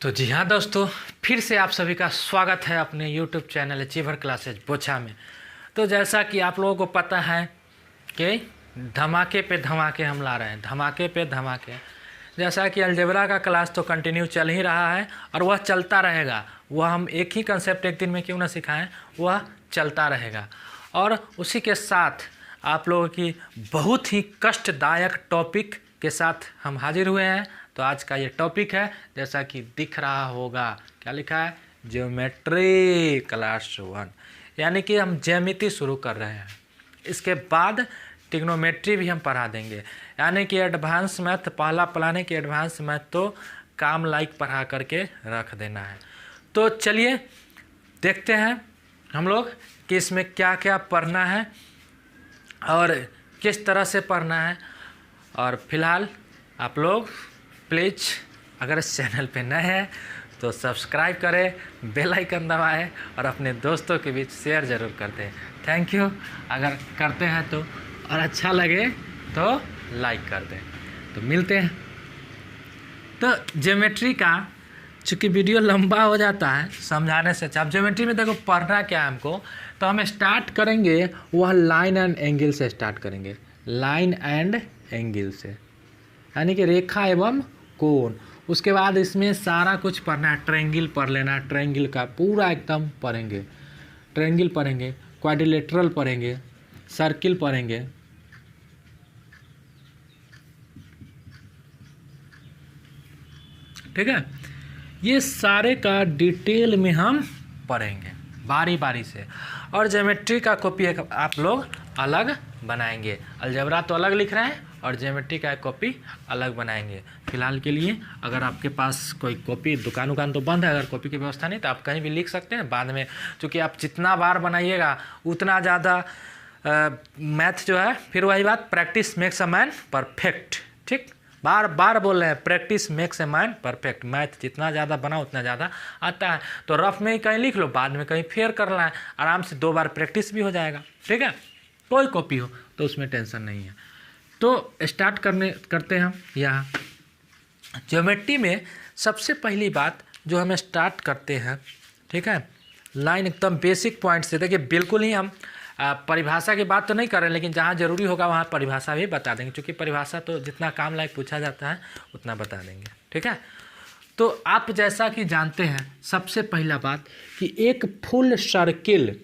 तो जी हाँ दोस्तों, फिर से आप सभी का स्वागत है अपने YouTube चैनल अचीवर क्लासेज बोछा में। तो जैसा कि आप लोगों को पता है कि धमाके पे धमाके हम ला रहे हैं, धमाके पे धमाके। जैसा कि अलजेब्रा का क्लास तो कंटिन्यू चल ही रहा है और वह चलता रहेगा। वह हम एक ही कंसेप्ट एक दिन में क्यों ना सिखाएं, वह चलता रहेगा। और उसी के साथ आप लोगों की बहुत ही कष्टदायक टॉपिक के साथ हम हाजिर हुए हैं। तो आज का ये टॉपिक है, जैसा कि दिख रहा होगा, क्या लिखा है, ज्योमेट्री क्लास 1, यानी कि हम ज्यामिति शुरू कर रहे हैं। इसके बाद ट्रिग्नोमेट्री भी हम पढ़ा देंगे, यानी कि एडवांस मैथ पहला प्लान है कि एडवांस मैथ तो काम लाइक पढ़ा करके रख देना है। तो चलिए देखते हैं हम लोग कि इसमें क्या क्या पढ़ना है और किस तरह से पढ़ना है। और फिलहाल आप लोग प्लीज़ अगर इस चैनल पे नए हैं तो सब्सक्राइब करें, बेल आइकन दबाएं और अपने दोस्तों के बीच शेयर ज़रूर करते हैं। थैंक यू अगर करते हैं तो, और अच्छा लगे तो लाइक कर दें। तो मिलते हैं। तो ज्योमेट्री का चूँकि वीडियो लंबा हो जाता है समझाने से अच्छा, अब ज्योमेट्री में देखो पढ़ना क्या है हमको, तो हम स्टार्ट करेंगे वह लाइन एंड एंगल से स्टार्ट करेंगे, लाइन एंड एंगल से, यानी कि रेखा एवं कोण। उसके बाद इसमें सारा कुछ पढ़ना है, ट्रायंगल पढ़ लेना, ट्रायंगल का पूरा एकदम पढ़ेंगे, ट्रायंगल पढ़ेंगे, क्वाड्रिलेटरल पढ़ेंगे, सर्किल पढ़ेंगे, ठीक है। ये सारे का डिटेल में हम पढ़ेंगे बारी बारी से। और ज्योमेट्री का कॉपी आप लोग अलग बनाएंगे, अलजेब्रा तो अलग लिख रहे हैं और ज्योमेट्री का एक कॉपी अलग बनाएंगे। फिलहाल के लिए अगर आपके पास कोई कॉपी, दुकान तो बंद है, अगर कॉपी की व्यवस्था नहीं तो आप कहीं भी लिख सकते हैं। बाद में चूँकि आप जितना बार बनाइएगा उतना ज़्यादा मैथ जो है, फिर वही बात, practice makes a man perfect, ठीक। बार बार बोल रहे हैं, practice makes a man perfect. Math जितना ज़्यादा बना उतना ज़्यादा आता है। तो रफ में ही कहीं लिख लो, बाद में कहीं फेयर करना है, आराम से 2 बार प्रैक्टिस भी हो जाएगा, ठीक है। कोई कॉपी हो तो उसमें टेंशन नहीं है। तो स्टार्ट करते हैं हम यहाँ ज्योमेट्री में। सबसे पहली बात जो हम स्टार्ट करते हैं, ठीक है, लाइन एकदम बेसिक पॉइंट से। देखिए बिल्कुल ही हम परिभाषा की बात तो नहीं कर रहे हैं, लेकिन जहाँ जरूरी होगा वहाँ परिभाषा भी बता देंगे, क्योंकि परिभाषा तो जितना काम लायक पूछा जाता है उतना बता देंगे, ठीक है। तो आप जैसा कि जानते हैं सबसे पहला बात कि एक फुल सर्किल,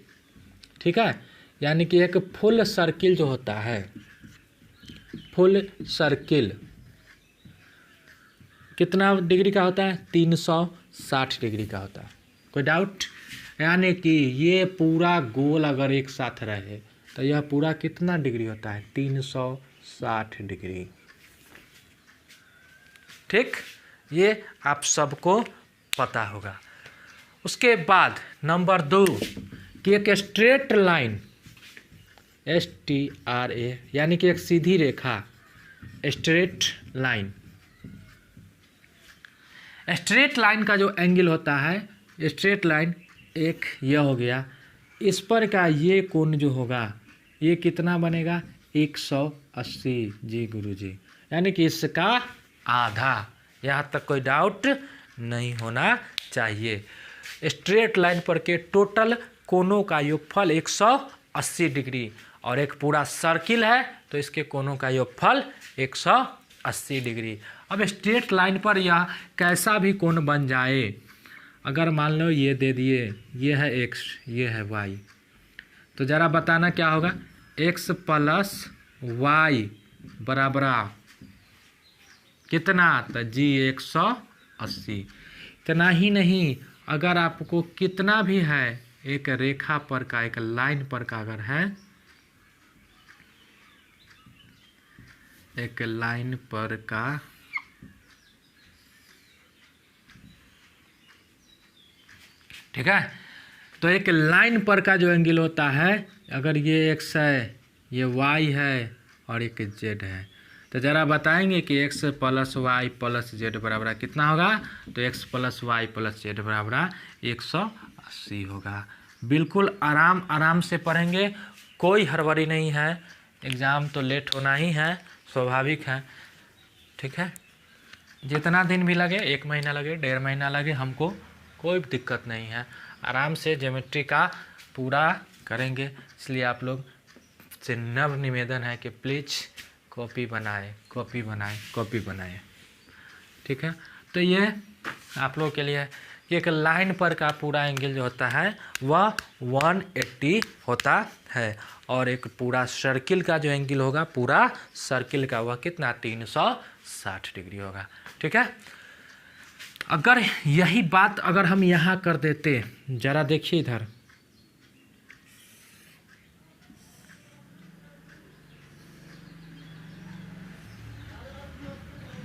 ठीक है, यानी कि एक फुल सर्किल जो होता है, फुल सर्किल कितना डिग्री का होता है, 360 डिग्री का होता है। कोई डाउट? यानी कि ये पूरा गोल अगर एक साथ रहे तो यह पूरा कितना डिग्री होता है, 360 डिग्री, ठीक। ये आप सबको पता होगा। उसके बाद नंबर 2 कि एक स्ट्रेट लाइन, STRA, यानी कि एक सीधी रेखा, स्ट्रेट लाइन। स्ट्रेट लाइन का जो एंगल होता है, स्ट्रेट लाइन एक यह हो गया, इस पर का ये कोण जो होगा ये कितना बनेगा, 180 जी गुरुजी, यानी कि इसका आधा। यहाँ तक कोई डाउट नहीं होना चाहिए। स्ट्रेट लाइन पर के टोटल कोणों का योगफल 180 डिग्री, और एक पूरा सर्किल है तो इसके कोणों का योगफल 180 डिग्री। अब स्ट्रेट लाइन पर यह कैसा भी कोण बन जाए, अगर मान लो ये दे दिए, ये है x, ये है y, तो ज़रा बताना क्या होगा, x प्लस y बराबर कितना, तो जी 180। इतना ही नहीं, अगर आपको कितना भी है, एक रेखा पर का, एक लाइन पर का अगर है, एक लाइन पर का, ठीक है, तो एक लाइन पर का जो एंगल होता है, अगर ये x है, ये y है और एक z है, तो ज़रा बताएंगे कि x plus Y plus Z बराबर कितना होगा, तो x plus Y plus Z बराबर 180 होगा। बिल्कुल आराम से पढ़ेंगे, कोई हड़बड़ी नहीं है, एग्ज़ाम तो लेट होना ही है, स्वाभाविक है, ठीक है। जितना दिन भी लगे, 1 महीना लगे, 1.5 महीना लगे, हमको कोई दिक्कत नहीं है, आराम से ज्योमेट्री का पूरा करेंगे। इसलिए आप लोग से नम्र निवेदन है कि प्लीज़ कॉपी बनाएं, कॉपी बनाएं, कॉपी बनाएं। ठीक है, तो ये आप लोगों के लिए एक लाइन पर का पूरा एंगल जो होता है वह 180 होता है, और एक पूरा सर्किल का जो एंगल होगा, पूरा सर्किल का, वह कितना 360 डिग्री होगा। ठीक है, अगर यही बात अगर हम यहाँ कर देते, जरा देखिए इधर,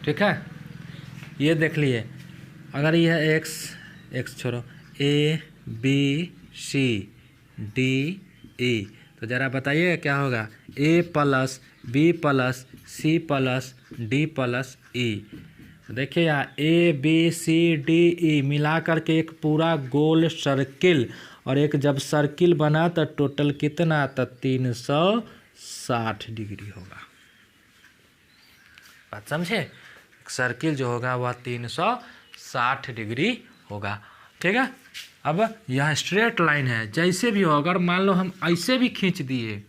ठीक है, ये देख लिए, अगर यह एक्स छोड़ो, A B C D E, तो ज़रा बताइए क्या होगा, A plus B plus C plus D plus E. देखिए यहाँ A B C D E मिला करके एक पूरा गोल सर्किल, और एक जब सर्किल बना तो टोटल कितना, तो 360 डिग्री होगा। बात समझे, सर्किल जो होगा वह 360 डिग्री होगा। ठीक है, अब यह स्ट्रेट लाइन है, जैसे भी हो, अगर मान लो हम ऐसे भी खींच दिए,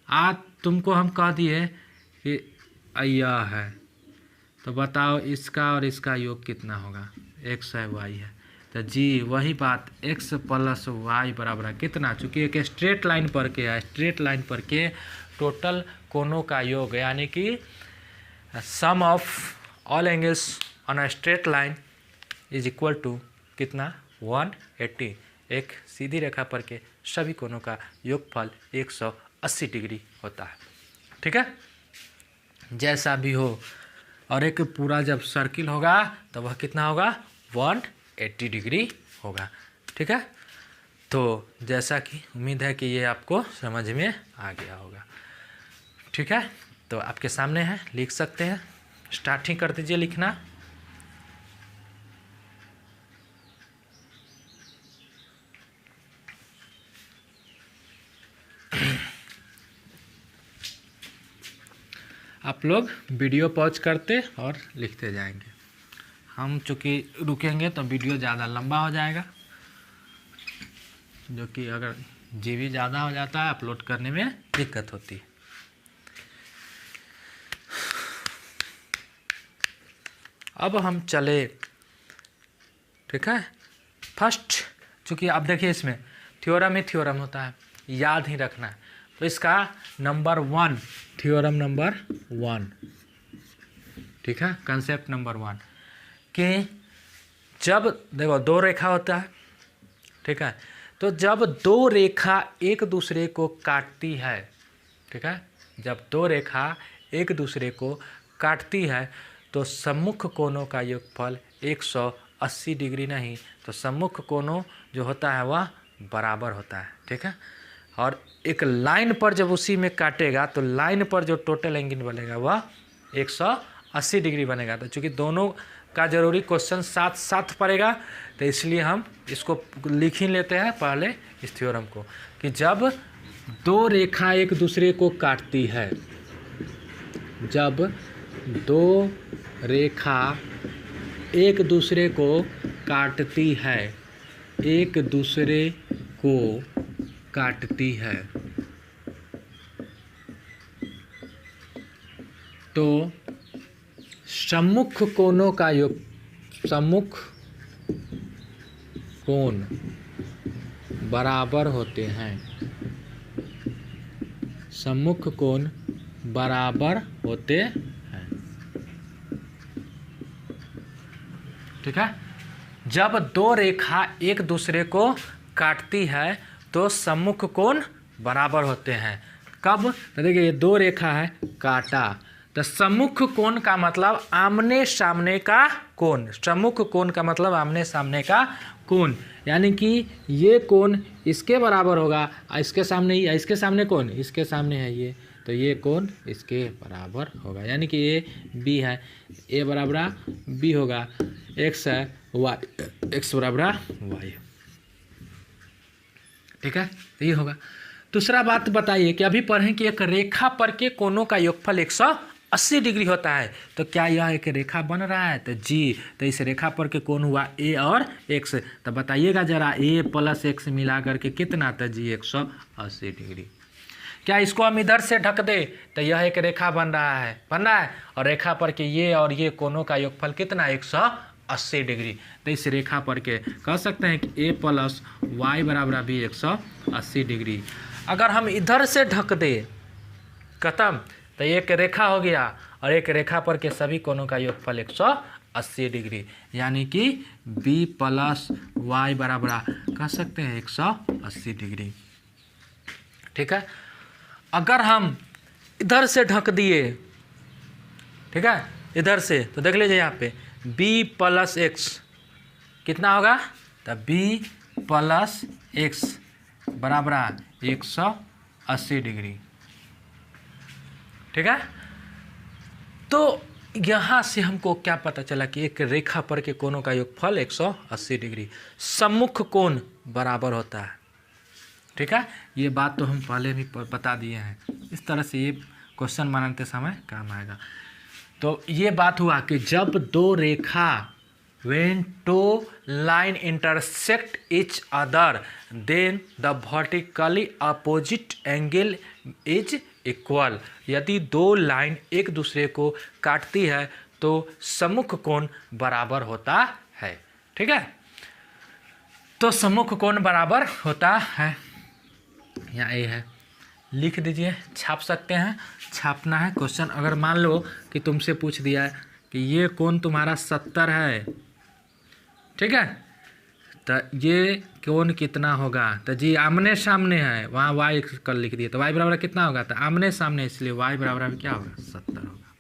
आज तुमको हम कह दिए कि यह है, तो बताओ इसका और इसका योग कितना होगा, x है y है, तो जी वही बात, x प्लस वाई बराबर है कितना, चूँकि एक स्ट्रेट लाइन पर के है, स्ट्रेट लाइन पर के टोटल कोनों का योग, यानी कि sum of all angles on a straight line is equal to कितना, 180। एक सीधी रेखा पर के सभी कोनों का योगफल 180 डिग्री होता है। ठीक है, जैसा भी हो, और एक पूरा जब सर्किल होगा तो वह कितना होगा, 180 डिग्री होगा। ठीक है, तो जैसा कि उम्मीद है कि ये आपको समझ में आ गया होगा। ठीक है, तो आपके सामने है, लिख सकते हैं, स्टार्टिंग कर दीजिए लिखना। आप लोग वीडियो पॉज करते और लिखते जाएंगे। हम चूँकि रुकेंगे तो वीडियो ज़्यादा लंबा हो जाएगा, जो कि अगर जीबी ज़्यादा हो जाता है अपलोड करने में दिक्कत होती है। अब हम चले, ठीक है, फर्स्ट, चूँकि आप देखिए इसमें थ्योरम ही थ्योरम होता है, याद ही रखना है। तो इसका नंबर 1, थ्योरम नंबर 1, ठीक है, कंसेप्ट नंबर 1, कि जब देखो 2 रेखा होता है, ठीक है, तो जब 2 रेखा एक दूसरे को काटती है, ठीक है, जब 2 रेखा एक दूसरे को काटती है तो सम्मुख कोणों का योगफल 180 डिग्री नहीं, तो सम्मुख कोणों जो होता है वह बराबर होता है। ठीक है, और एक लाइन पर जब उसी में काटेगा तो लाइन पर जो टोटल एंगल बनेगा वह 180 डिग्री बनेगा। तो चूँकि दोनों का जरूरी क्वेश्चन साथ साथ पड़ेगा, तो इसलिए हम इसको लिख ही लेते हैं पहले इस थ्योरम को, कि जब 2 रेखा एक दूसरे को काटती है, जब 2 रेखा एक दूसरे को काटती है, एक दूसरे को काटती है, तो सम्मुख कोणों का योग, सम्मुख कोण बराबर होते हैं, सम्मुख कोण बराबर होते हैं। ठीक है, जब 2 रेखा एक दूसरे को काटती है तो सम्मुख कोण बराबर होते हैं। कब, तो देखिए ये 2 रेखा है, काटा, तो सम्मुख कोण का मतलब आमने सामने का कोण, सम्मुख कोण का मतलब आमने सामने का कोण, यानी कि ये कोण इसके बराबर होगा, इसके सामने ही, इसके सामने कौन, इसके सामने है ये, तो ये कोण इसके बराबर होगा, यानी कि ये बी है, ए बराबर बी होगा, एक्स है वाई, एक्स बराबर वाई। ठीक है, तो ये होगा। दूसरा बात बताइए कि अभी पढ़ें कि एक रेखा पर के कोणों का योगफल 80 डिग्री होता है तो क्या यह एक रेखा बन रहा है? तो जी, तो इस रेखा पर के कोण हुआ ए और एक्स। तो बताइएगा जरा ए प्लस एक्स मिला करके कितना? तो जी 180 डिग्री। क्या इसको हम इधर से ढक दे तो यह एक रेखा बन रहा है और रेखा पर के ये और ये कोणों का योगफल कितना? 180 डिग्री। तो इस रेखा पर के कह सकते हैं कि ए प्लस वाई बराबर भी 180 डिग्री। अगर हम इधर से ढक दे खत्म, तो एक रेखा हो गया और एक रेखा पर के सभी कोणों का योगफल 180 डिग्री, यानी कि बी प्लस वाई बराबर कह सकते हैं 180 डिग्री। ठीक है। अगर हम इधर से ढक दिए, ठीक है, इधर से, तो देख लीजिए यहाँ पे b प्लस एक्स कितना होगा? तो b प्लस एक्स बराबर 180 डिग्री। ठीक है। तो यहाँ से हमको क्या पता चला कि एक रेखा पर के कोणों का योगफल 180 डिग्री, सम्मुख कोण बराबर होता है। ठीक है, ये बात तो हम पहले भी बता दिए हैं। इस तरह से ये क्वेश्चन बनाते समय काम आएगा। तो ये बात हुआ कि जब दो रेखा when two line intersect each other then the vertically opposite angle is equal। यदि दो लाइन एक दूसरे को काटती है तो सम्मुख कोण बराबर होता है। ठीक है, तो सम्मुख कोण बराबर होता है। यहाँ ए है, लिख दीजिए, छाप सकते हैं, छापना है। क्वेश्चन अगर मान लो कि तुमसे पूछ दिया है कि ये कोण तुम्हारा 70 है, ठीक है, तो ये कोण कितना होगा? तो जी आमने सामने है, वहाँ वाई कर लिख दिए, तो वाई बराबर कितना होगा? तो आमने सामने, इसलिए वाई बराबर में क्या होगा? 70 होगा।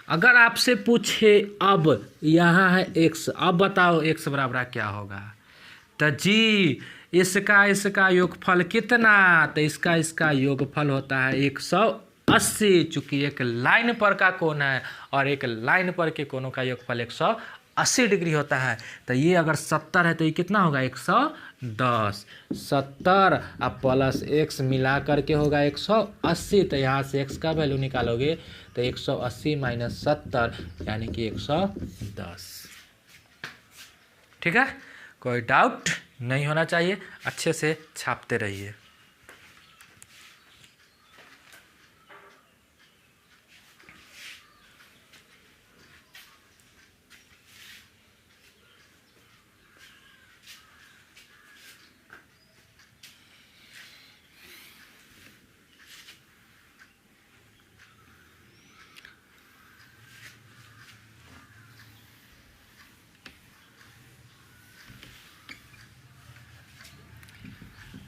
अगर आपसे पूछे अब यहाँ है एक्स, अब बताओ एक्स बराबर क्या होगा? तो जी इसका योगफल कितना? तो इसका योगफल होता है 180, चूंकि एक लाइन पर का कोण है और एक लाइन पर के कोणों का योगफल 180 डिग्री होता है। तो ये अगर 70 है तो ये कितना होगा? 110। 70 अब प्लस एक्स मिला करके होगा 180। तो यहाँ से एक्स का वैल्यू निकालोगे तो 180 माइनस 70 यानी कि 110। ठीक है, कोई डाउट नहीं होना चाहिए, अच्छे से छापते रहिए।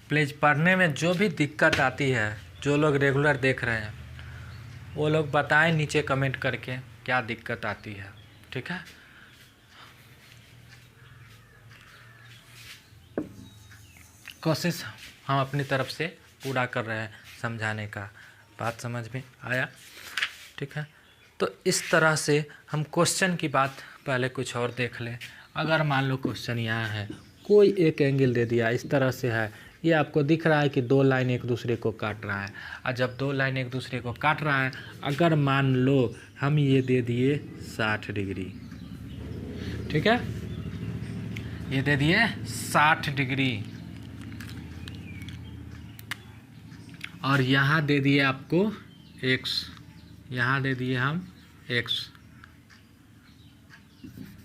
प्लीज़ पढ़ने में जो भी दिक्कत आती है, जो लोग रेगुलर देख रहे हैं वो लोग बताएं नीचे कमेंट करके क्या दिक्कत आती है। ठीक है, कोशिश हम अपनी तरफ से पूरा कर रहे हैं समझाने का। बात समझ में आया? ठीक है, तो इस तरह से हम क्वेश्चन की बात पहले कुछ और देख लें। अगर मान लो क्वेश्चन यहाँ है, कोई एक एंगल दे दिया, इस तरह से है, ये आपको दिख रहा है कि दो लाइन एक दूसरे को काट रहा है। और जब दो लाइन एक दूसरे को काट रहा है, अगर मान लो हम ये दे दिए 60 डिग्री, ठीक है, ये दे दिए 60 डिग्री और यहाँ दे दिए आपको x, यहाँ दे दिए हम x,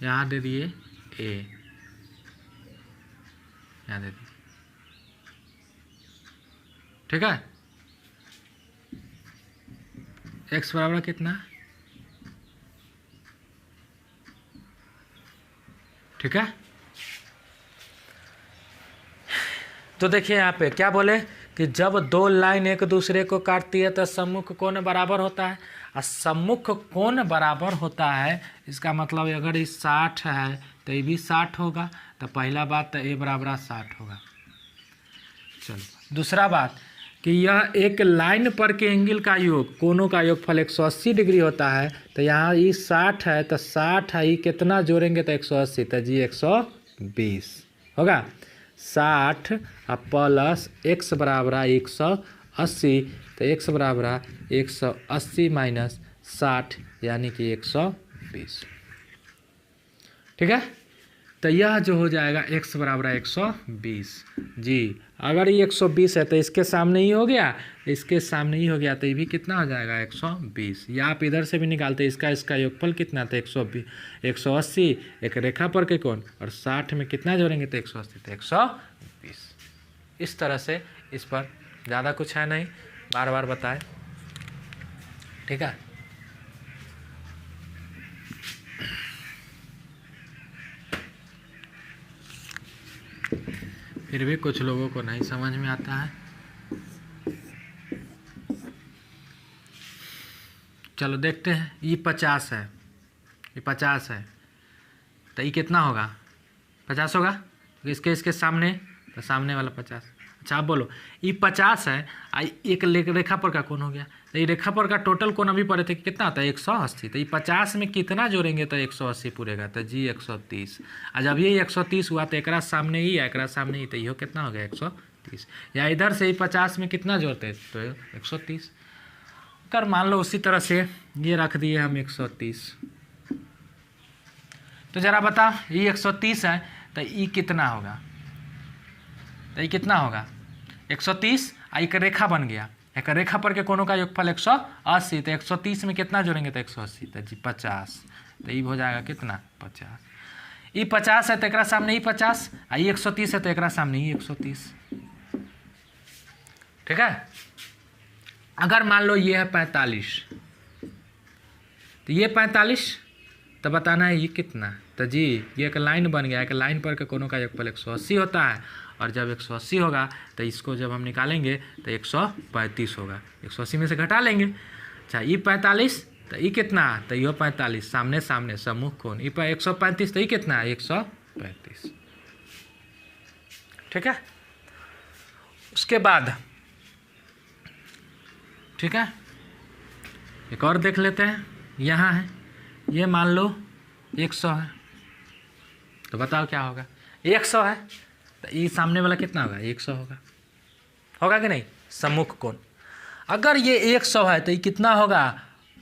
यहाँ दे दिए a, यहाँ दे दिए। ठीक है, x बराबर कितना? ठीक है, तो देखिए यहाँ पे क्या बोले कि जब दो लाइन एक दूसरे को काटती है तो सम्मुख कोण बराबर होता है। और सम्मुख कोण बराबर होता है, इसका मतलब अगर ये 60 है तो ये भी 60 होगा। तो पहला बात तो a बराबर 60 होगा। चलो दूसरा बात कि यह एक लाइन पर के एंगल का योग, कोणों का योगफल 180 डिग्री होता है। तो यहाँ ये 60 है तो 60 है, ये कितना जोड़ेंगे तो 180, तो जी 120 होगा। 60 प्लस x बराबर 180, तो x बराबर 180 माइनस 60 यानी कि 120। ठीक है, तो यह जो हो जाएगा x बराबर है 120 जी। अगर ये 120 है तो इसके सामने ही हो गया, इसके सामने ही हो गया, तो ये भी कितना हो जाएगा 120। या आप इधर से भी निकालते, इसका योगफल कितना था 120, 180 एक रेखा पर के कोण, और 60 में कितना जोड़ेंगे तो 180 तो 120। इस तरह से, इस पर ज़्यादा कुछ है नहीं, बार बार बताए। ठीक है, फिर भी कुछ लोगों को नहीं समझ में आता है। चलो देखते हैं, ये 50 है, ये 50 है, तो ये कितना होगा 50 होगा, तो इसके सामने, तो सामने वाला 50। अच्छा आप बोलो, ये 50 है, एक रेखा पर का कोण हो गया, तो ये रेखा पर का टोटल कोण अभी पढ़े थे कि कितना आता है 180, तो ये 50 में कितना जोड़ेंगे तो 180 पूरेगा, तो जी 130। और जब ये 130 हुआ तो एक सामने ही, एक सामने ही, तो ये कितना हो गया 130। या इधर से ही 50 में कितना जोड़ते तो 130 कर, मान लो उसी तरह से ये रख दिए हम 130। तो जरा बता, ये 130 है तो ये कितना होगा, तो ये कितना होगा 130, एक रेखा बन गया, एक रेखा पर के कोणों का योगफल 180, तो 130 में कितना जोड़ेंगे तो 180, तो जी 50, तो ये हो जाएगा कितना 50। ये 50 है तो एक सामने ही 50, ये 130 है तो एक सामने ही 130। ठीक है, अगर मान लो ये है 45, तो ये 45, तो बताना है ये कितना, तो जी ये एक लाइन बन गया, एक लाइन पर के कोणों का योगफल 180 होता है, और जब 180 होगा तो इसको जब हम निकालेंगे तो 135 होगा, 180 में से घटा लेंगे। अच्छा ये 45, तो ये कितना, तो ये 45, सामने सामने सम्मुख कोण, ये 135, तो ये कितना है 135। ठीक है, उसके बाद ठीक है, एक और देख लेते हैं। यहाँ है, ये मान लो 100 है, तो बताओ क्या होगा, 100 है तो ये सामने वाला कितना होगा 100 होगा, होगा कि नहीं, सम्मुख कोण। अगर ये 100 है तो ये कितना होगा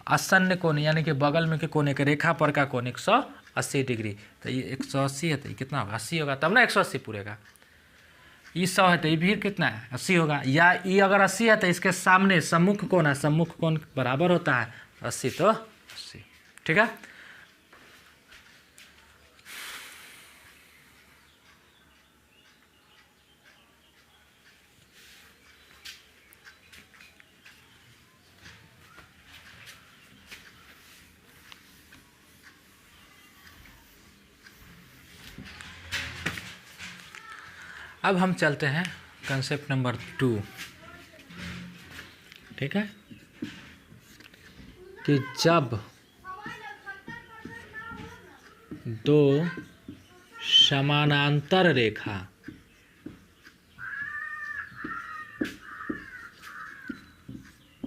आसन्न कोण, यानी कि बगल में के कोण, एक रेखा पर का कोण 180 डिग्री, तो ये 180 है तो ये कितना होगा 80 होगा, तब ना 180 पूरेगा। ये 100 है तो ये भी कितना है 80 होगा, या ये अगर 80 है तो इसके सामने सम्मुख कोण है, सम्मुख कोण बराबर होता है 80, तो 80। ठीक है, अब हम चलते हैं कंसेप्ट नंबर 2। ठीक है, कि जब दो समानांतर रेखा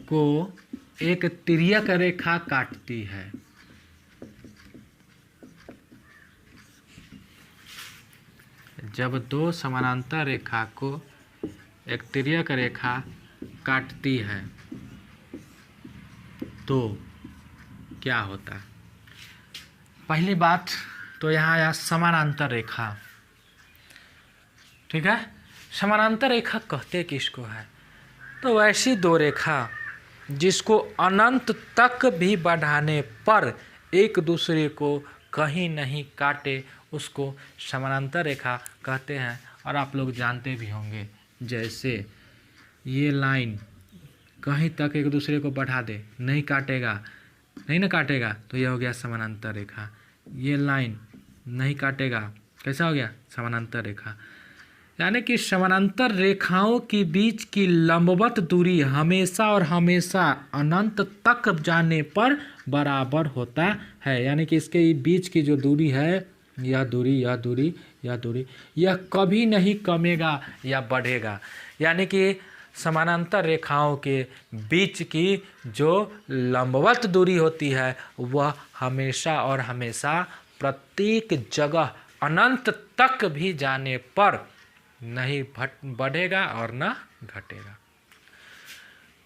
को एक तिर्यक रेखा काटती है, जब दो समानांतर रेखा को एक तिर्यक रेखा काटती है तो क्या होता है। पहली बात तो यहाँ आया समानांतर रेखा। ठीक है, समानांतर रेखा कहते किसको है, तो ऐसी दो रेखा जिसको अनंत तक भी बढ़ाने पर एक दूसरे को कहीं नहीं काटे, उसको समानांतर रेखा कहते हैं। और आप लोग जानते भी होंगे, जैसे ये लाइन कहीं तक एक दूसरे को बढ़ा दे, नहीं काटेगा, नहीं ना काटेगा, तो यह हो गया समानांतर रेखा। ये लाइन नहीं काटेगा, कैसा हो गया समानांतर रेखा। यानी कि समानांतर रेखाओं के बीच की लंबवत दूरी हमेशा और हमेशा अनंत तक जाने पर बराबर होता है। यानी कि इसके बीच की जो दूरी है, यह दूरी, यह दूरी, यह दूरी, यह कभी नहीं कमेगा या बढ़ेगा। यानी कि समानांतर रेखाओं के बीच की जो लंबवत दूरी होती है वह हमेशा और हमेशा प्रत्येक जगह अनंत तक भी जाने पर नहीं बढ़ेगा और न घटेगा।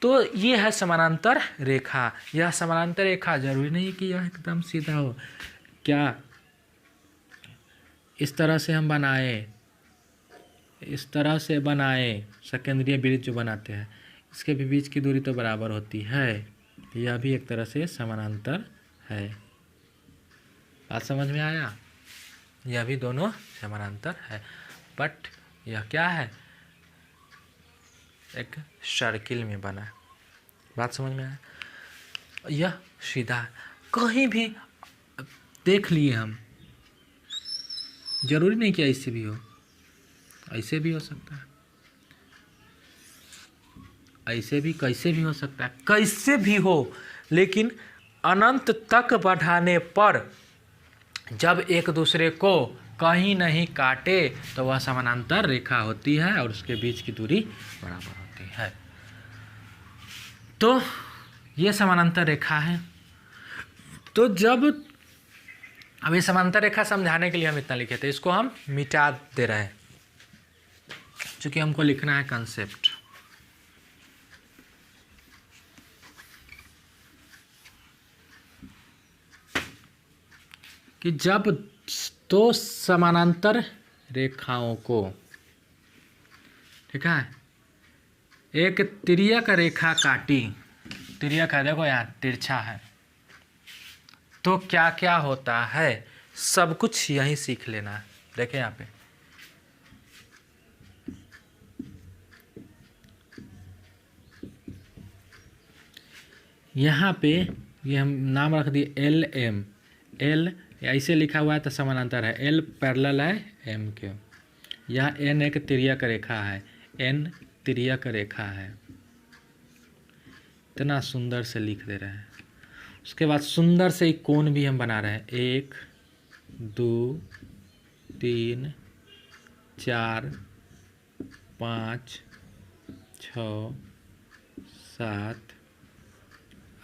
तो ये है समानांतर रेखा। यह समानांतर रेखा जरूरी नहीं कि यह एकदम सीधा हो। क्या इस तरह से हम बनाए, इस तरह से बनाए, सकेंद्रीय वृत्त जो बनाते हैं, इसके भी बीच की दूरी तो बराबर होती है। यह भी एक तरह से समानांतर है। बात समझ में आया? यह भी दोनों समानांतर है, बट यह क्या है, एक सर्किल में बना। बात समझ में आया? यह सीधा है। कहीं भी देख लिए हम, जरूरी नहीं कि ऐसे भी हो, ऐसे भी हो सकता है, ऐसे भी, कैसे भी हो सकता है, कैसे भी हो, लेकिन अनंत तक बढ़ाने पर जब एक दूसरे को कहीं नहीं काटे तो वह समानांतर रेखा होती है और उसके बीच की दूरी बराबर होती है। तो ये समानांतर रेखा है। तो जब अब ये समांतर रेखा समझाने के लिए हम इतना लिखे थे, इसको हम मिटा दे रहे हैं क्योंकि हमको लिखना है कंसेप्ट। कि जब दो समानांतर रेखाओं को, ठीक है, एक तिर्यक रेखा काटी, तिर्यक है, देखो यहाँ तिरछा है, तो क्या क्या होता है सब कुछ यहीं सीख लेना है। देखें यहाँ पे, यहाँ पे ये हम नाम रख दिए एल एम। एल ऐसे लिखा हुआ है तो समानांतर है, एल पैरेलल है एम के। यह एन एक तिर्यक रेखा है, एन तिर्यक रेखा है। इतना सुंदर से लिख दे रहे हैं। उसके बाद सुंदर से एक कोण भी हम बना रहे हैं, 1 2 3 4 5 6 7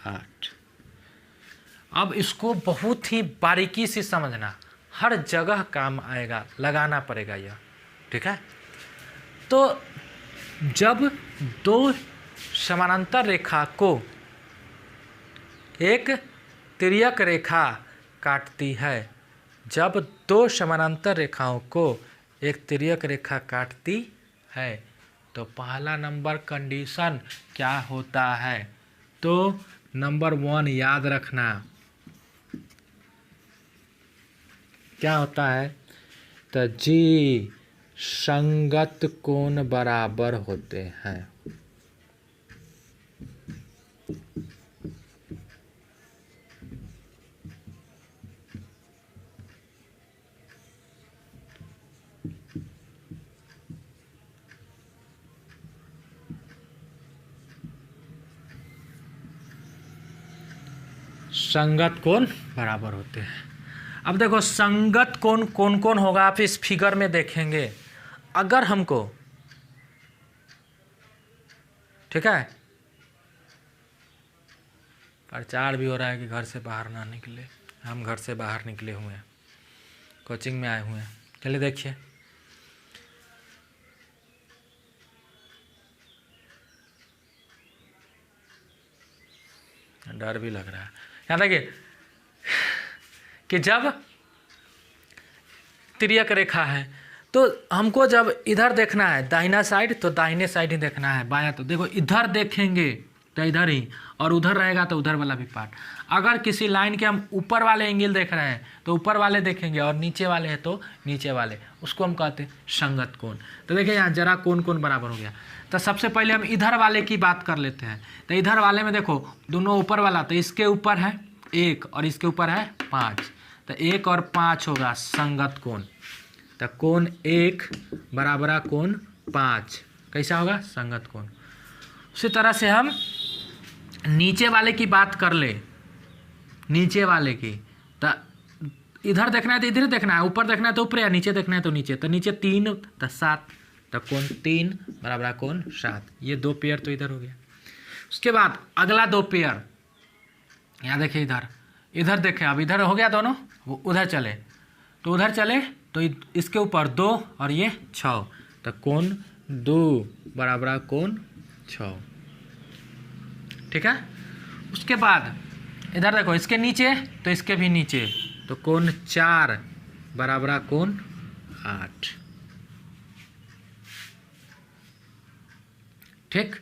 8। अब इसको बहुत ही बारीकी से समझना, हर जगह काम आएगा, लगाना पड़ेगा यह, ठीक है। तो जब दो समानांतर रेखा को एक तिर्यक रेखा काटती है, जब दो समानांतर रेखाओं को एक तिर्यक रेखा काटती है तो पहला नंबर कंडीशन क्या होता है, तो नंबर 1 याद रखना क्या होता है, तो जी संगत कोण बराबर होते हैं। संगत कोण बराबर होते हैं। अब देखो संगत कोण कौन कौन होगा, आप इस फिगर में देखेंगे। अगर हमको, ठीक है, प्रचार भी हो रहा है कि घर से बाहर ना निकले, हम घर से बाहर निकले हुए हैं, कोचिंग में आए हुए हैं। चलिए देखिए, डर भी लग रहा है। यहाँ देखिए कि जब तिर्यक रेखा है तो हमको जब इधर देखना है दाहिना साइड तो दाहिने साइड ही देखना है, बायां तो देखो इधर देखेंगे तो इधर ही, और उधर रहेगा तो उधर वाला भी पार्ट। अगर किसी लाइन के हम ऊपर वाले एंगल देख रहे हैं तो ऊपर वाले देखेंगे, और नीचे वाले हैं तो नीचे वाले, उसको हम कहते हैं संगत कोण। तो देखिए यहाँ जरा कोण कोण बराबर हो गया। तो सबसे पहले हम इधर वाले की बात कर लेते हैं। तो इधर वाले में देखो दोनों ऊपर वाला, तो इसके ऊपर है 1 और इसके ऊपर है 5, तो 1 और 5 होगा संगत कोण। तो कोण 1 बराबर कोण 5 कैसा होगा, संगत कोण। उसी तरह से हम नीचे वाले की बात कर ले, नीचे वाले की, तो इधर देखना है तो इधर देखना है, ऊपर देखना है तो ऊपर, या नीचे देखना है तो नीचे। तो नीचे 3 तो 7, तो कोण 3 बराबर कोण 7। ये 2 पेयर तो इधर हो गया। उसके बाद अगला 2 पेयर यहाँ देखिए, इधर इधर देखें, अब इधर हो गया दोनों, वो उधर चले तो उधर चले तो इसके ऊपर 2 और ये 6, तो कोण 2 बराबर कोण 6। ठीक है। उसके बाद इधर देखो, इसके नीचे तो इसके भी नीचे, तो कोण 4 बराबर कोण 8। ठीक,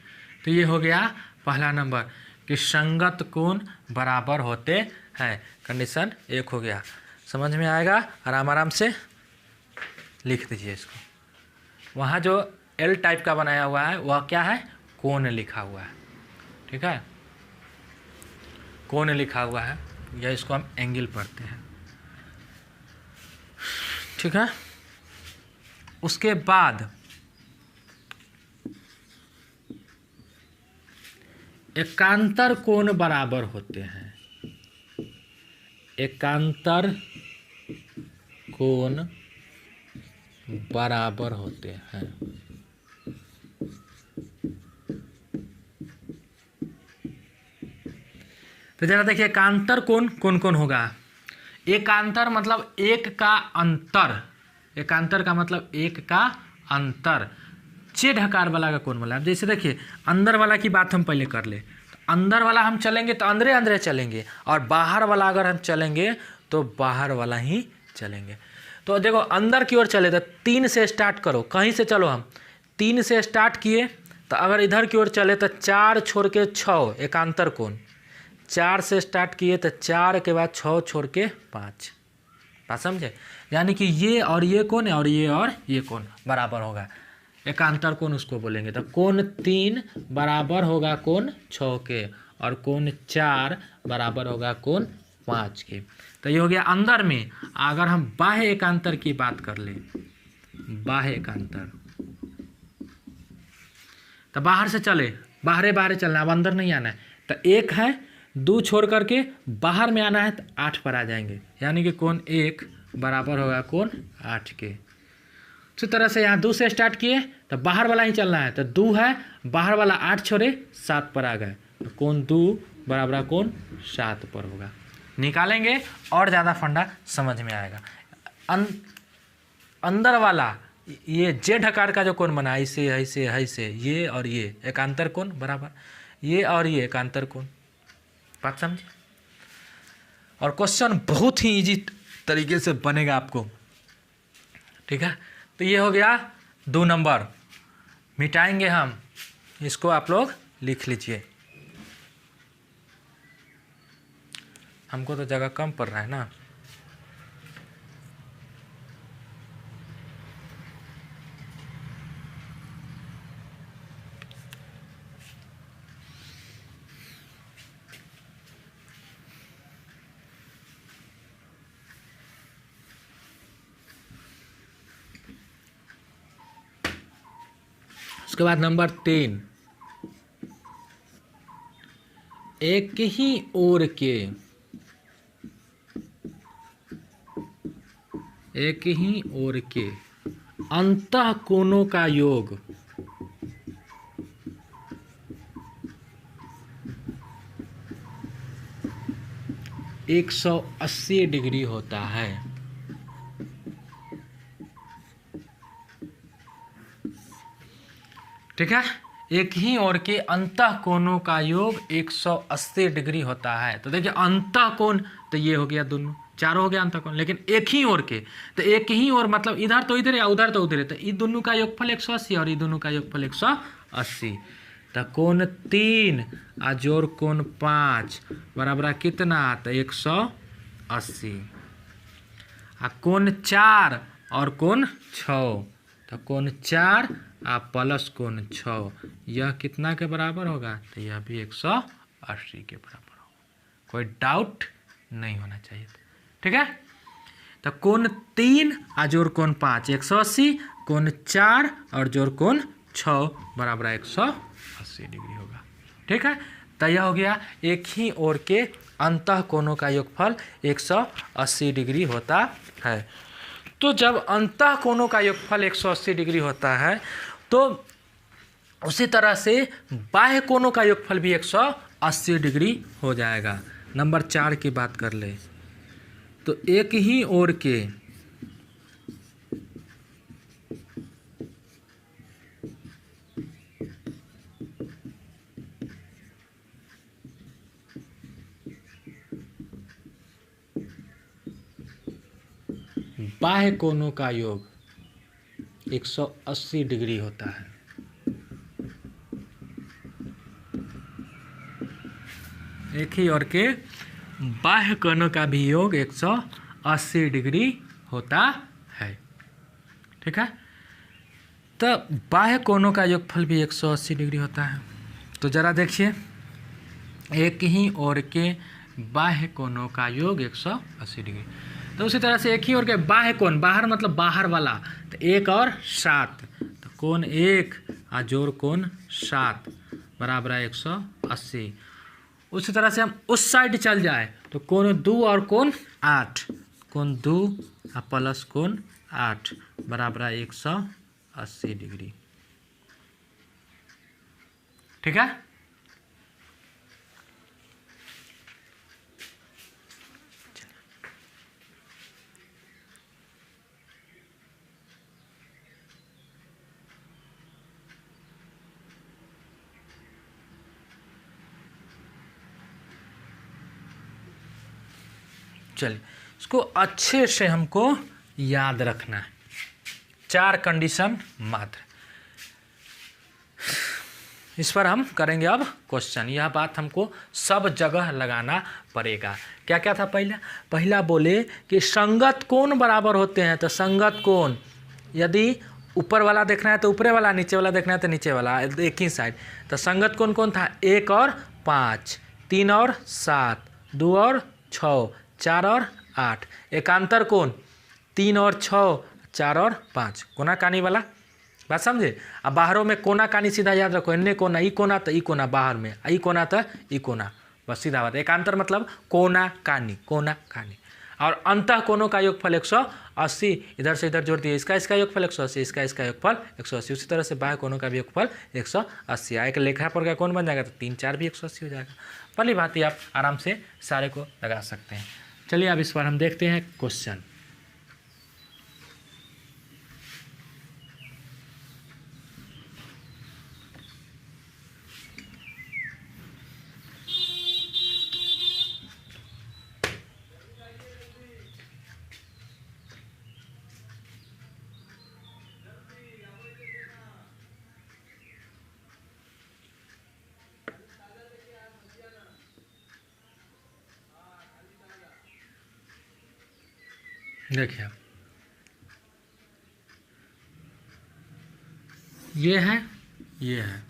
तो ये हो गया पहला नंबर कि संगत कोण बराबर होते हैं। कंडीशन 1 हो गया। समझ में आएगा, आराम आराम से लिख दीजिए इसको। वहाँ जो एल टाइप का बनाया हुआ है वह क्या है, कोण लिखा हुआ है। ठीक है, कोण लिखा हुआ है, या इसको हम एंगल पढ़ते हैं। ठीक है, उसके बाद एकांतर कोण बराबर होते हैं। एकांतर कोण बराबर होते हैं। तो जरा देखिए, एकांतर कोण कौन कौन होगा। एकांतर मतलब एक का अंतर, एकांतर का मतलब एक का अंतर। छेद आकार वाला का कोण बोला। अब जैसे देखिए, अंदर वाला की बात हम पहले कर ले, तो अंदर वाला हम चलेंगे तो अंदरे अंदरे चलेंगे, और बाहर वाला अगर हम चलेंगे तो बाहर वाला ही चलेंगे। तो देखो, अंदर की ओर चले तो 3 से स्टार्ट करो, कहीं से चलो, हम 3 से स्टार्ट किए, तो अगर इधर की ओर चले तो 4 छोड़ के 6 एकांतर कोण। 4 से स्टार्ट किए तो 4 के बाद 6 छोड़ के 5। बात समझे, यानी कि ये और ये कोण है, और ये कोण बराबर होगा। एकांतर कोण उसको बोलेंगे। तो कोण 3 बराबर होगा कोण 6 के, और कोण 4 बराबर होगा कोण 5 के। तो ये हो गया अंदर में। अगर हम बाह्य एकांतर की बात कर ले, बाह्य एकांतर, तो बाहर से चले, बाहरे बाहरे चलना, अब अंदर नहीं आना है। तो 1 है, 2 छोड़ करके बाहर में आना है तो 8 पर आ जाएंगे, यानी कि कोण 1 बराबर होगा कोण 8 के। उसी तरह से यहाँ 2 से स्टार्ट किए तो बाहर वाला ही चलना है, तो 2 है, बाहर वाला 8 छोड़े 7 पर आ गए, तो कोण 2 बराबर कोण 7 पर होगा। निकालेंगे और ज़्यादा फंडा समझ में आएगा। अंदर वाला ये जेड आकार का जो कोण बना, ऐसे ऐसे ऐसे, ये और ये एकांतर कोण बराबर, ये और ये एकांतर कोण। बात समझे, और क्वेश्चन बहुत ही इजी तरीके से बनेगा आपको। ठीक है, तो ये हो गया 2 नंबर, मिटाएंगे हम इसको, आप लोग लिख लीजिए। हमको तो जगह कम पड़ रहा है ना। उसके बाद नंबर 3, एक ही ओर के, एक ही ओर के अंतः कोणों का योग 180 डिग्री होता है। ठीक है, एक ही ओर के अंतः कोणों का योग 180 डिग्री होता है। तो देखिए, अंतः कोण तो ये हो गया, दोनों चारों हो गया अंतः कोण, लेकिन एक ही ओर के, तो एक ही ओर मतलब इधर तो इधर है, उधर तो उधर है, तो ये दोनों का योगफल 180 और ये दोनों का योगफल 180। तो कोण 3 और जोड़ कोण 5 बराबर कितना, तो 180। आ कोण 4 और कोण 6, तो कोण 4 आ प्लस कोण 6, यह कितना के बराबर होगा, तो यह भी 180 के बराबर होगा। कोई डाउट नहीं होना चाहिए। ठीक है, तो कोण 3 आ जोड़ कोण 5 180, कोण 4 और जोड़ कोण 6 बराबर 180 डिग्री होगा। ठीक है, तो यह हो गया एक ही ओर के अंतः कोणों का योगफल 180 डिग्री होता है। तो जब अंतः कोणों का योगफल 180 डिग्री होता है, तो उसी तरह से बाह्य कोणों का योगफल भी 180 डिग्री हो जाएगा। नंबर 4 की बात कर ले, तो एक ही ओर के बाह्य कोणों का योग 180 डिग्री होता है। एक ही ओर के बाह्य कोणों का भी योग 180 डिग्री होता है। ठीक है, तो बाह्य कोणों का योगफल भी 180 डिग्री होता है। तो जरा देखिए, एक ही ओर के बाह्य कोणों का योग 180 डिग्री। तो उसी तरह से एक ही ओर के बाह्य कोण, बाहर मतलब बाहर वाला, तो 1 और 7, तो कोण 1 और जोड़ कोण 7 बराबर है 180। उसी तरह से हम उस साइड चल जाए तो कोण 2 और कोण 8, कोण 2 और प्लस कोण 8 बराबर है 180 डिग्री। ठीक है, चलिए इसको अच्छे से हमको याद रखना है। 4 कंडीशन मात्र, इस पर हम करेंगे अब क्वेश्चन। यह बात हमको सब जगह लगाना पड़ेगा। क्या क्या था पहला बोले कि संगत कोण बराबर होते हैं। तो संगत कोण, यदि ऊपर वाला देखना है तो ऊपरे वाला, नीचे वाला देखना है तो नीचे वाला, एक ही साइड। तो संगत कोण कौन था? 1 और 5, 3 और 7, 2 और 6, 4 और 8। एकांतर कोण 3 और 6, 4 और 5, कोना कानी वाला, बात समझे। अब बाहरों में कोना कानी सीधा याद रखो, इन्ने कोना ई कोना तो ई कोना, बाहर में ई कोना तो ई कोना, बस सीधा बात। एकांतर मतलब कोना कानी, कोना कानी। और अंतः कोणों का योगफल 180, इधर से इधर जोड़ दिए, इसका योगफल 180, इसका योगफल 180। उसी तरह से बाह्य कोणों का भी योगफल 180 आए। एक लेखा पर का कोण बन जाएगा तो 3 4 भी 180 हो जाएगा। पहली बात ही आप आराम से सारे को लगा सकते हैं। चलिए अब इस बार हम देखते हैं क्वेश्चन। देखिए ये है, ये है,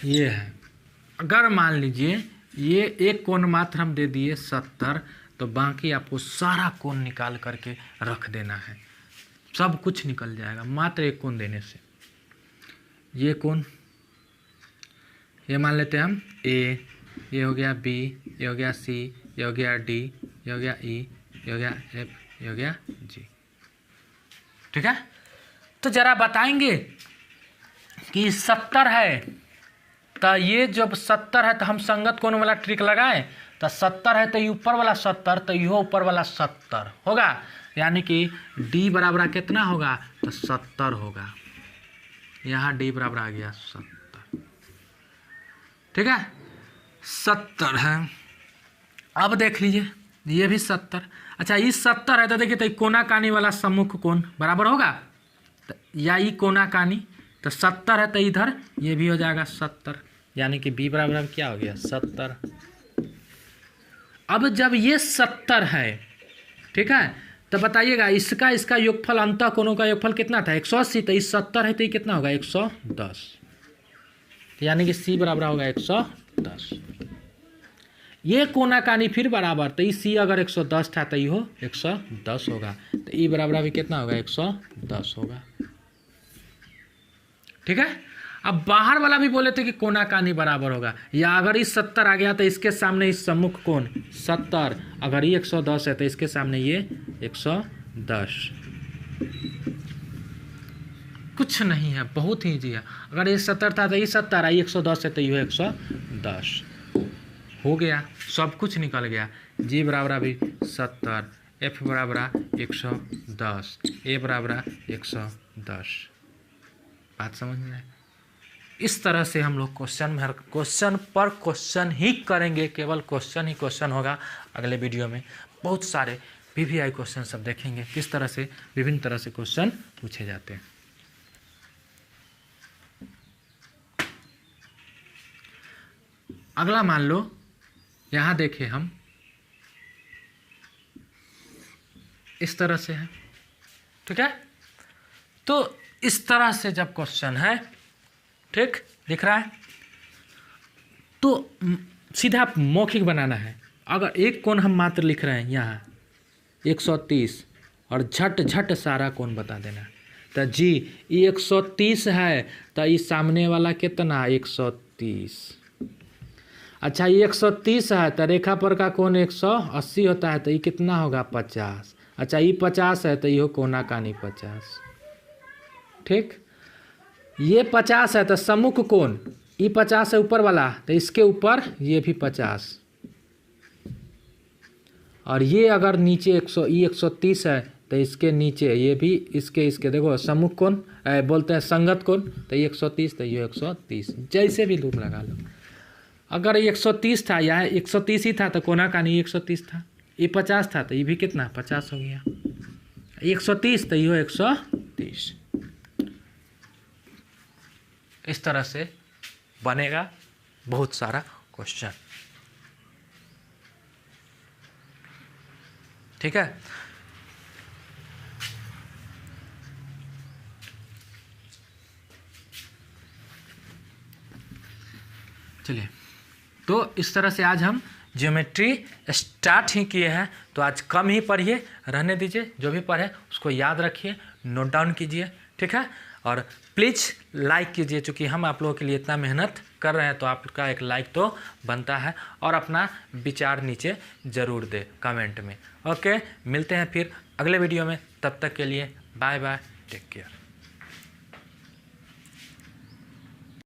ये है। अगर मान लीजिए ये एक कोण मात्र हम दे दिए 70, तो बाकी आपको सारा कोण निकाल करके रख देना है, सब कुछ निकल जाएगा मात्र एक कोण देने से। ये कोण, ये मान लेते हैं हम ए, ये हो गया बी, ये हो गया सी, ये हो गया डी, ये हो गया ई, ये हो गया एफ, ये हो गया जी। ठीक है, तो जरा बताएंगे कि 70 है, तो ये जब 70 है तो हम संगत कोण वाला ट्रिक लगाएं। तो 70 है तो ये ऊपर वाला 70, तो यह ऊपर वाला 70 होगा, यानी कि डी बराबर कितना होगा? तो 70 होगा। यहाँ डी बराबर आ गया 70। ठीक है, 70 है। अब देख लीजिए ये भी 70। अच्छा, ये 70 है तो देखिए, तो कोना कानी वाला सम्मुख कोण बराबर होगा, तो या ये कोना कानी, तो 70 है तो इधर ये भी हो जाएगा 70, यानी कि बी बराबर क्या हो गया? 70। अब जब ये 70 है, ठीक है, तो बताइएगा इसका योगफल, अंतः कोणों का योगफल कितना था? 180। तो इस 70 है तो ये कितना होगा? 110, यानी कि सी बराबर होगा 110। ये कोना कानी फिर बराबर, तो ई सी अगर 110 था तो ये 110 होगा, तो ई बराबर भी कितना होगा? 110 होगा। ठीक है, अब बाहर वाला भी बोले थे कि कोना कानी बराबर होगा, या अगर इस 70 आ गया तो इसके सामने इस सम्मुख कोण 70, अगर ये 110 है तो इसके सामने ये 110। कुछ नहीं है, बहुत ही ईजी है। अगर ये 70 था तो ये 70, आई 110 है तो ये 110 हो गया, सब कुछ निकल गया। जी बराबर भी 70, एफ बराबर 110, ए बराबर 110। बात समझ में आए? इस तरह से हम लोग क्वेश्चन पर क्वेश्चन ही करेंगे, केवल क्वेश्चन ही क्वेश्चन होगा। अगले वीडियो में बहुत सारे पीवीआई क्वेश्चन सब देखेंगे, किस तरह से विभिन्न तरह से क्वेश्चन पूछे जाते हैं। अगला मान लो यहाँ देखें हम, इस तरह से है, ठीक है। तो इस तरह से जब क्वेश्चन है, ठीक दिख रहा है, तो सीधा मौखिक बनाना है। अगर एक कोण हम मात्र लिख रहे हैं यहाँ 130 और झट झट सारा कोण बता देना। तो जी ये 130 है, तो ये सामने वाला कितना 130। अच्छा ये 130 है, तो रेखा पर का कोण 180 होता है, तो ये कितना होगा 50। अच्छा ये 50 है, तो ये कोना कानी 50, ठीक। ये 50 है, तो सम्मुख कोण ये 50 है ऊपर वाला, तो इसके ऊपर ये भी 50, और ये अगर नीचे 130 है, तो इसके नीचे ये भी इसके देखो सम्मुख कोण बोलते हैं संगत कोण, तो ये 130, तो ये 130, जैसे भी लूप लगा लो। अगर ये 130 था, यहाँ 130 ही था, तो कोना कानी 130 था। ये 50 था, तो ये भी कितना 50 हो गया। 130 तो ये 130। इस तरह से बनेगा बहुत सारा क्वेश्चन, ठीक है। चलिए, तो इस तरह से आज हम ज्योमेट्री स्टार्ट ही किए हैं। तो आज कम ही पढ़िए, रहने दीजिए, जो भी पढ़े उसको याद रखिए, नोट डाउन कीजिए, ठीक है। और प्लीज़ लाइक कीजिए, चूँकि हम आप लोगों के लिए इतना मेहनत कर रहे हैं, तो आपका एक लाइक तो बनता है। और अपना विचार नीचे ज़रूर दे कमेंट में। ओके, मिलते हैं फिर अगले वीडियो में, तब तक के लिए बाय बाय, टेक केयर।